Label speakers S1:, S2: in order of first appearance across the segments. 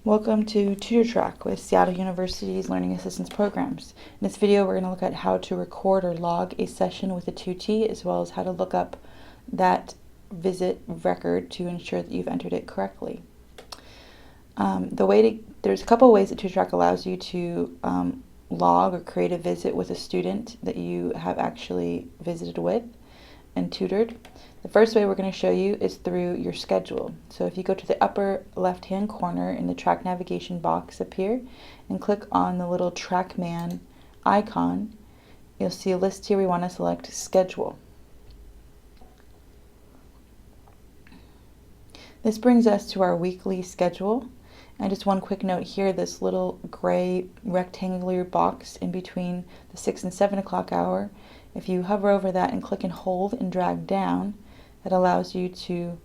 S1: Welcome to Tutortrac with Seattle University's Learning Assistance Programs. In this video, we're going to look at how to record or log a session with a tutee, as well as how to look up that visit record to ensure that you've entered it correctly. There's a couple ways that Tutortrac allows you to log or create a visit with a student that you have actually visited with and tutored. The first way we're going to show you is through your schedule. So if you go to the upper left-hand corner in the track navigation box up here and click on the little TrackMan icon, you'll see a list here. We want to select Schedule. This brings us to our weekly schedule. And just one quick note here, this little gray rectangular box in between the 6 and 7 o'clock hour, if you hover over that and click and hold and drag down, that allows you to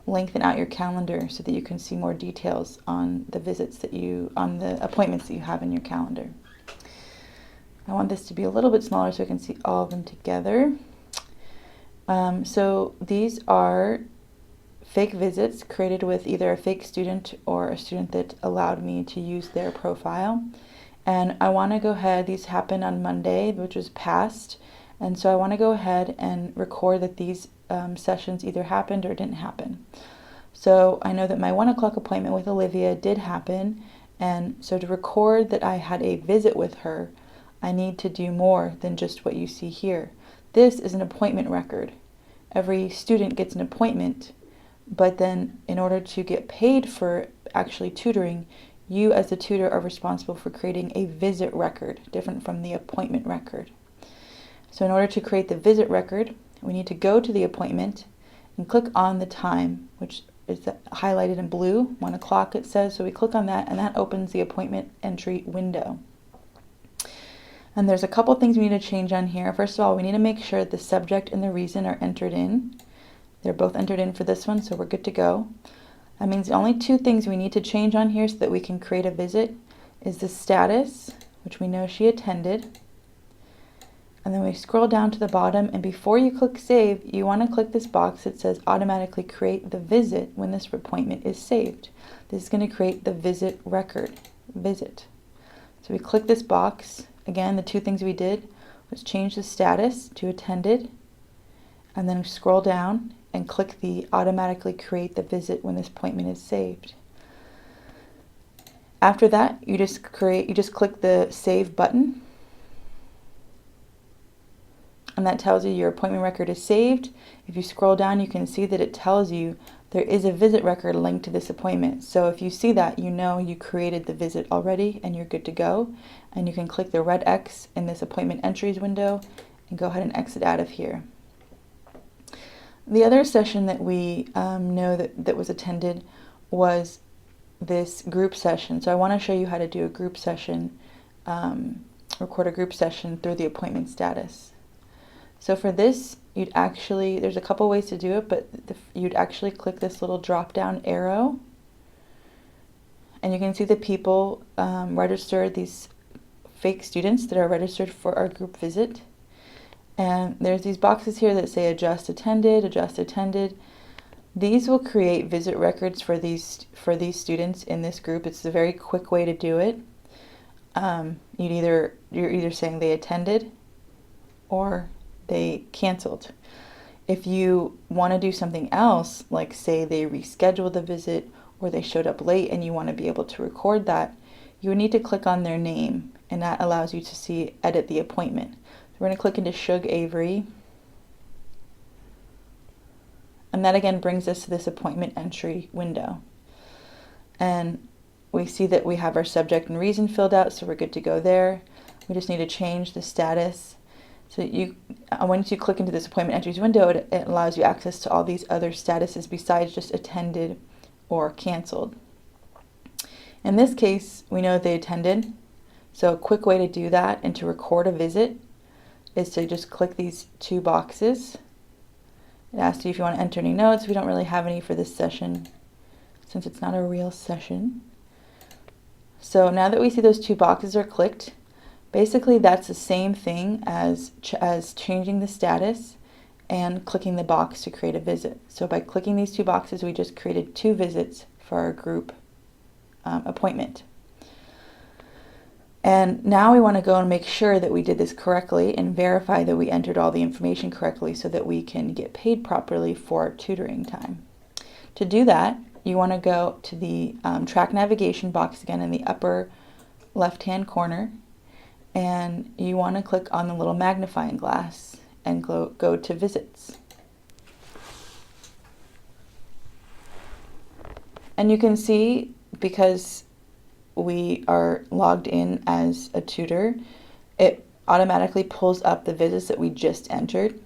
S1: lengthen out your calendar so that you can see more details on the appointments that you have in your calendar. I want this to be a little bit smaller so I can see all of them together. So these are fake visits created with either a fake student or a student that allowed me to use their profile. And I want to go ahead, these happened on Monday, which was past, and so I want to go ahead and record that these sessions either happened or didn't happen. So I know that my 1 o'clock appointment with Olivia did happen, and so to record that I had a visit with her, I need to do more than just what you see here. This is an appointment record. Every student gets an appointment, but then in order to get paid for actually tutoring, you as the tutor are responsible for creating a visit record, different from the appointment record. So in order to create the visit record, we need to go to the appointment and click on the time, which is highlighted in blue, 1 o'clock it says. So we click on that and that opens the appointment entry window. And there's a couple things we need to change on here. First of all, we need to make sure the subject and the reason are entered in. They're both entered in for this one, so we're good to go. That means the only two things we need to change on here so that we can create a visit is the status, which we know she attended. And then we scroll down to the bottom, and before you click save, you want to click this box that says automatically create the visit when this appointment is saved. This is going to create the visit record, visit. So we click this box. Again, the two things we did was change the status to attended, and then scroll down and click the automatically create the visit when this appointment is saved. After that, you just click the save button, and that tells you your appointment record is saved. If you scroll down, you can see that it tells you there is a visit record linked to this appointment. So if you see that, you know you created the visit already and you're good to go. And you can click the red X in this appointment entries window and go ahead and exit out of here. The other session that we know that was attended was this group session. So I want to show you how to do a group session, record a group session through the appointment status. So for this, there's a couple ways to do it, but you'd actually click this little drop down arrow, and you can see the people registered, these fake students that are registered for our group visit. And there's these boxes here that say adjust attended, adjust attended. These will create visit records for these students in this group. It's a very quick way to do it. You're either saying they attended or they canceled. If you want to do something else, like say they rescheduled the visit or they showed up late and you want to be able to record that, you would need to click on their name, and that allows you to edit the appointment. So we're going to click into Shug Avery, and that again brings us to this appointment entry window. And we see that we have our subject and reason filled out, so we're good to go there. We just need to change the status. So once you click into this appointment entries window, it allows you access to all these other statuses besides just attended or canceled. In this case, we know they attended. So a quick way to do that and to record a visit is to just click these two boxes. It asks you if you want to enter any notes. We don't really have any for this session since it's not a real session. So now that we see those two boxes are clicked, basically that's the same thing as changing the status and clicking the box to create a visit. So by clicking these two boxes, we just created two visits for our group appointment. And now we want to go and make sure that we did this correctly and verify that we entered all the information correctly so that we can get paid properly for tutoring time. To do that, you want to go to the track navigation box again in the upper left-hand corner, and you want to click on the little magnifying glass and go to visits. And you can see, because we are logged in as a tutor, it automatically pulls up the visits that we just entered.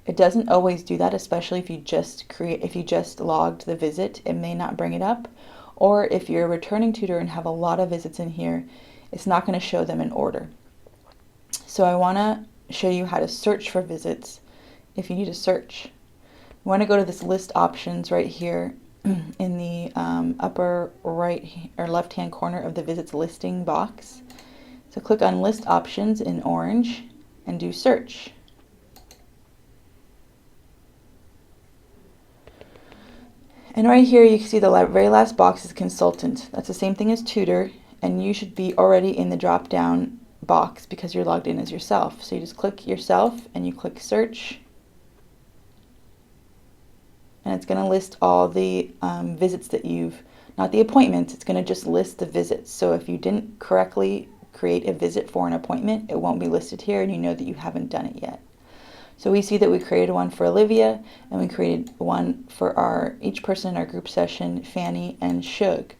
S1: It doesn't always do that, especially if you just logged the visit, it may not bring it up. Or if you're a returning tutor and have a lot of visits in here, it's not going to show them in order. So I want to show you how to search for visits if you need to search. You want to go to this list options right here in the upper right or left hand corner of the visits listing box. So click on list options in orange and do search. And right here you can see the very last box is consultant. That's the same thing as tutor, and you should be already in the drop down box because you're logged in as yourself. So you just click yourself and you click search. And it's going to list all the visits that not the appointments, it's going to just list the visits. So if you didn't correctly create a visit for an appointment, it won't be listed here and you know that you haven't done it yet. So we see that we created one for Olivia and we created one for each person in our group session, Fanny and Shug.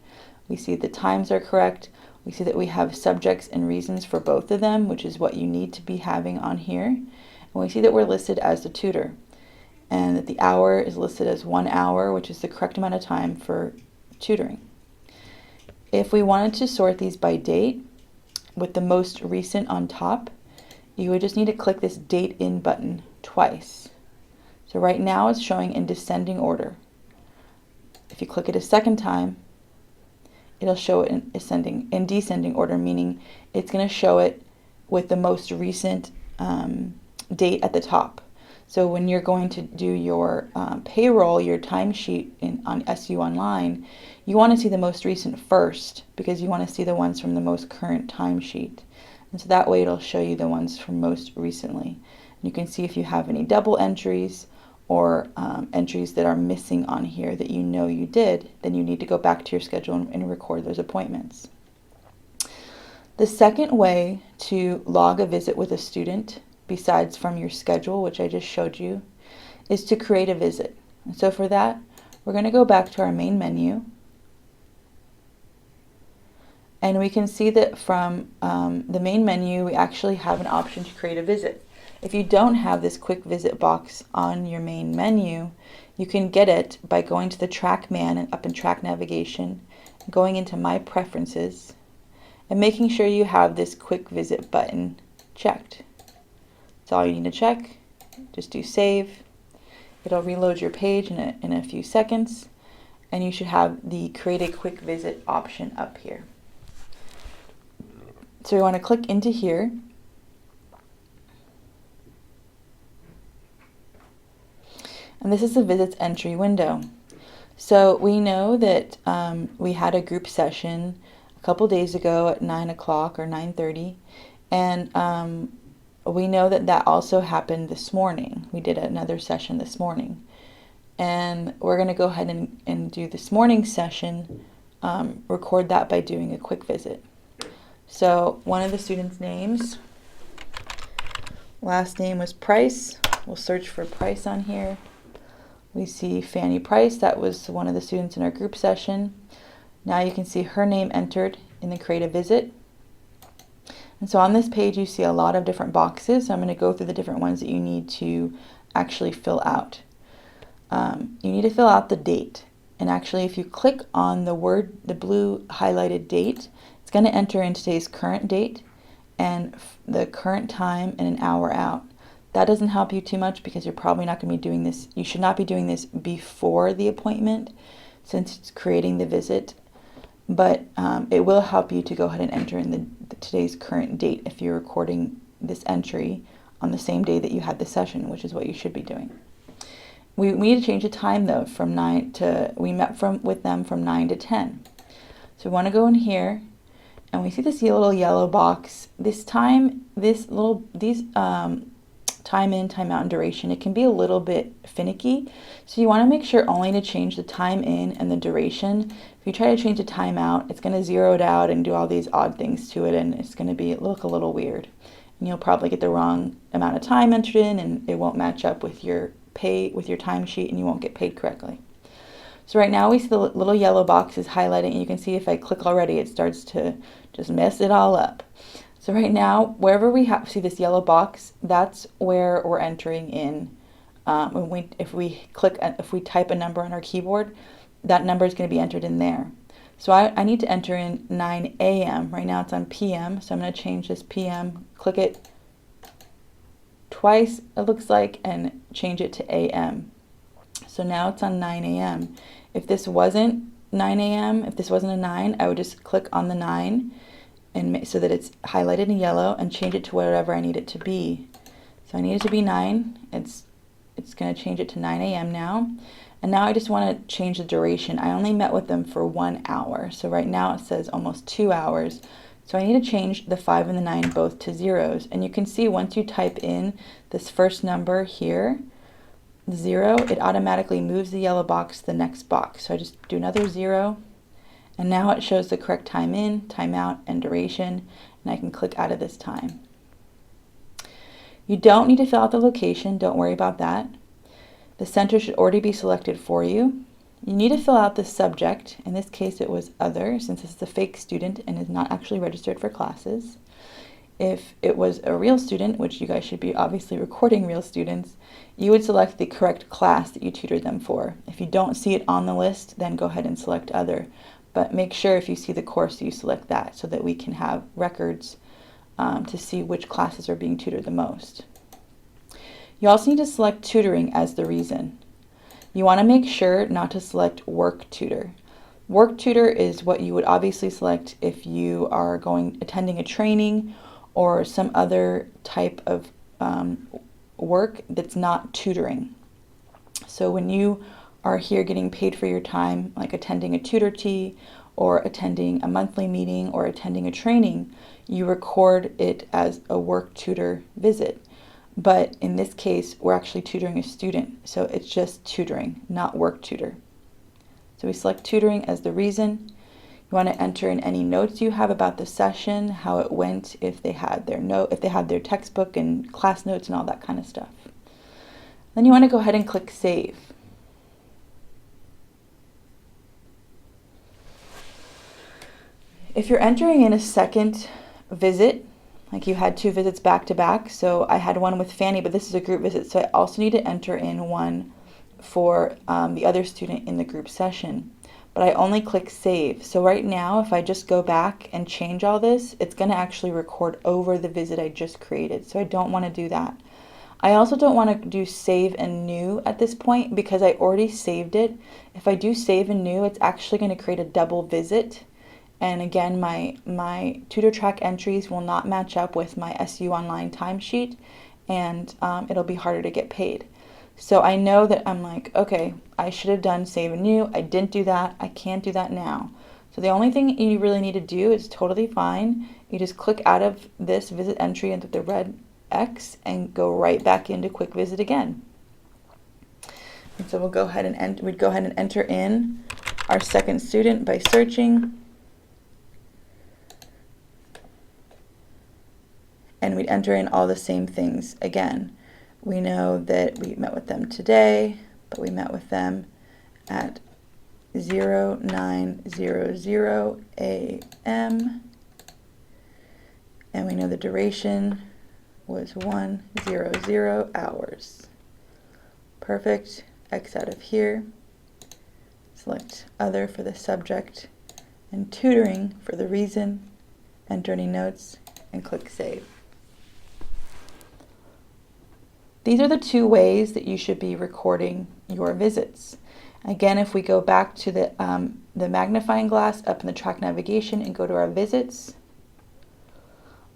S1: We see the times are correct. We see that we have subjects and reasons for both of them, which is what you need to be having on here. And we see that we're listed as the tutor, and that the hour is listed as 1 hour, which is the correct amount of time for tutoring. If we wanted to sort these by date with the most recent on top, you would just need to click this date in button twice. So right now it's showing in descending order. If you click it a second time, it'll show it in descending order, meaning it's going to show it with the most recent date at the top. So when you're going to do your payroll, your timesheet on SU Online, you want to see the most recent first because you want to see the ones from the most current timesheet. And so that way it'll show you the ones from most recently. And you can see if you have any double entries or entries that are missing on here that you know you did, then you need to go back to your schedule and record those appointments. The second way to log a visit with a student, besides from your schedule, which I just showed you, is to create a visit. And so for that, we're going to go back to our main menu. And we can see that from the main menu, we actually have an option to create a visit. If you don't have this quick visit box on your main menu, you can get it by going to the TrackMan and up in track navigation, going into My Preferences, and making sure you have this quick visit button checked. That's all you need to check. Just do save. It'll reload your page in a few seconds, and you should have the create a quick visit option up here. So we want to click into here. And this is the visits entry window. So we know that we had a group session a couple days ago at 9 o'clock or 9:30, and we know that that also happened this morning. We did another session this morning. And we're going to go ahead and do this morning's session, record that by doing a quick visit. So one of the students' names, last name was Price. We'll search for Price on here. We see Fanny Price. That was one of the students in our group session. Now you can see her name entered in the create a visit. And so on this page, you see a lot of different boxes. So I'm going to go through the different ones that you need to actually fill out. You need to fill out the date. And actually, if you click on the blue highlighted date, it's going to enter in today's current date and the current time and an hour out. That doesn't help you too much because you're probably not going to be doing this. You should not be doing this before the appointment since it's creating the visit. But it will help you to go ahead and enter in today's current date if you're recording this entry on the same day that you had the session, which is what you should be doing. We need to change the time though from 9 to, we met with them from 9 to 10. So we want to go in here, and we see this little yellow box. These time in, time out, and duration, it can be a little bit finicky. So you want to make sure only to change the time in and the duration. If you try to change the time out, it's going to zero it out and do all these odd things to it, and it's going to look a little weird. And you'll probably get the wrong amount of time entered in, and it won't match up with your timesheet, and you won't get paid correctly. So right now we see the little yellow box is highlighting, and you can see if I click already, it starts to just mess it all up. So right now, wherever we see this yellow box, that's where we're entering in. If we type a number on our keyboard, that number is going to be entered in there. So I need to enter in 9 a.m. Right now it's on p.m., so I'm going to change this p.m., click it twice, it looks like, and change it to a.m. So now it's on 9 a.m. If this wasn't 9 a.m., if this wasn't a 9, I would just click on the 9 and so that it's highlighted in yellow and change it to whatever I need it to be. So I need it to be 9. It's going to change it to 9 a.m. now. And now I just want to change the duration. I only met with them for 1 hour. So right now it says almost 2 hours. So I need to change the 5 and the 9 both to zeros. And you can see once you type in this first number here, 0, it automatically moves the yellow box to the next box. So I just do another 0. And now it shows the correct time in, time out, and duration, and I can click out of this time. You don't need to fill out the location, don't worry about that. The center should already be selected for you. You need to fill out the subject. In this case it was other, since this is a fake student and is not actually registered for classes. If it was a real student, which you guys should be obviously recording real students, you would select the correct class that you tutored them for. If you don't see it on the list, then go ahead and select other. But make sure if you see the course, you select that so that we can have records to see which classes are being tutored the most. You also need to select tutoring as the reason. You want to make sure not to select work tutor. Work tutor is what you would obviously select if you are attending a training or some other type of work that's not tutoring. So when you are here getting paid for your time, like attending a tutor tea or attending a monthly meeting or attending a training, you record it as a work tutor visit. But in this case, we're actually tutoring a student, so it's just tutoring, not work tutor. So we select tutoring as the reason. You want to enter in any notes you have about the session, how it went, if they had their textbook and class notes and all that kind of stuff. Then you want to go ahead and click Save. If you're entering in a second visit, like you had 2 visits back to back, so I had one with Fanny, but this is a group visit, so I also need to enter in one for the other student in the group session. But I only click Save. So right now, if I just go back and change all this, it's going to actually record over the visit I just created. So I don't want to do that. I also don't want to do Save and New at this point because I already saved it. If I do Save and New, it's actually going to create a double visit. And again, my Tutortrac entries will not match up with my SU Online timesheet, and it'll be harder to get paid. So I know that I'm like, okay, I should have done Save and New. I didn't do that. I can't do that now. So the only thing you really need to do is totally fine. You just click out of this visit entry into the red X and go right back into Quick Visit again. And so we'd go ahead and enter in our second student by searching. And we'd enter in all the same things again. We know that we met with them today, but we met with them at 0900 a.m. And we know the duration was 100 hours. Perfect. X out of here. Select Other for the subject and Tutoring for the reason. Enter any notes and click Save. These are the 2 ways that you should be recording your visits. Again, if we go back to the magnifying glass up in the track navigation and go to our visits,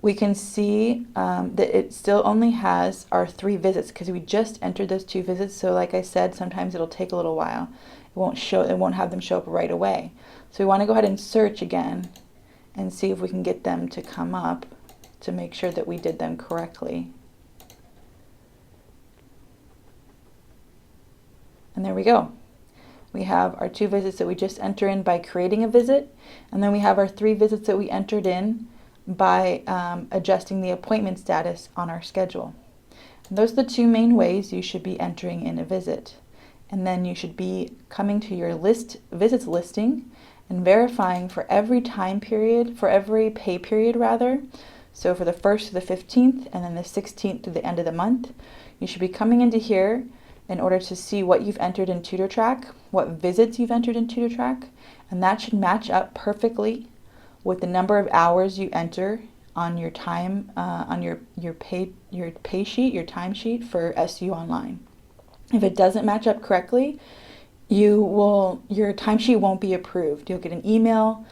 S1: we can see that it still only has our 3 visits because we just entered those 2 visits. So like I said, sometimes it'll take a little while. It won't have them show up right away. So we want to go ahead and search again and see if we can get them to come up to make sure that we did them correctly. And there we go. We have our 2 visits that we just enter in by creating a visit, and then we have our 3 visits that we entered in by adjusting the appointment status on our schedule. And those are the 2 main ways you should be entering in a visit. And then you should be coming to your visits listing and verifying for every time period, for every pay period rather. So for the 1st to the 15th and then the 16th to the end of the month, you should be coming into here in order to see what you've entered in Tutortrac, what visits you've entered in Tutortrac, and that should match up perfectly with the number of hours you enter on your time, on your pay sheet, your timesheet for SU Online. If it doesn't match up correctly, your timesheet won't be approved. You'll get an email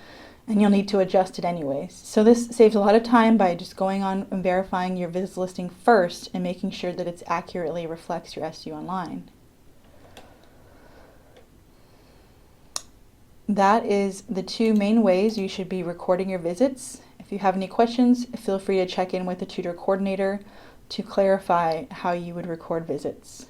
S1: and you'll need to adjust it anyways. So this saves a lot of time by just going on and verifying your visits listing first and making sure that it accurately reflects your SU Online. That is the 2 main ways you should be recording your visits. If you have any questions, feel free to check in with the tutor coordinator to clarify how you would record visits.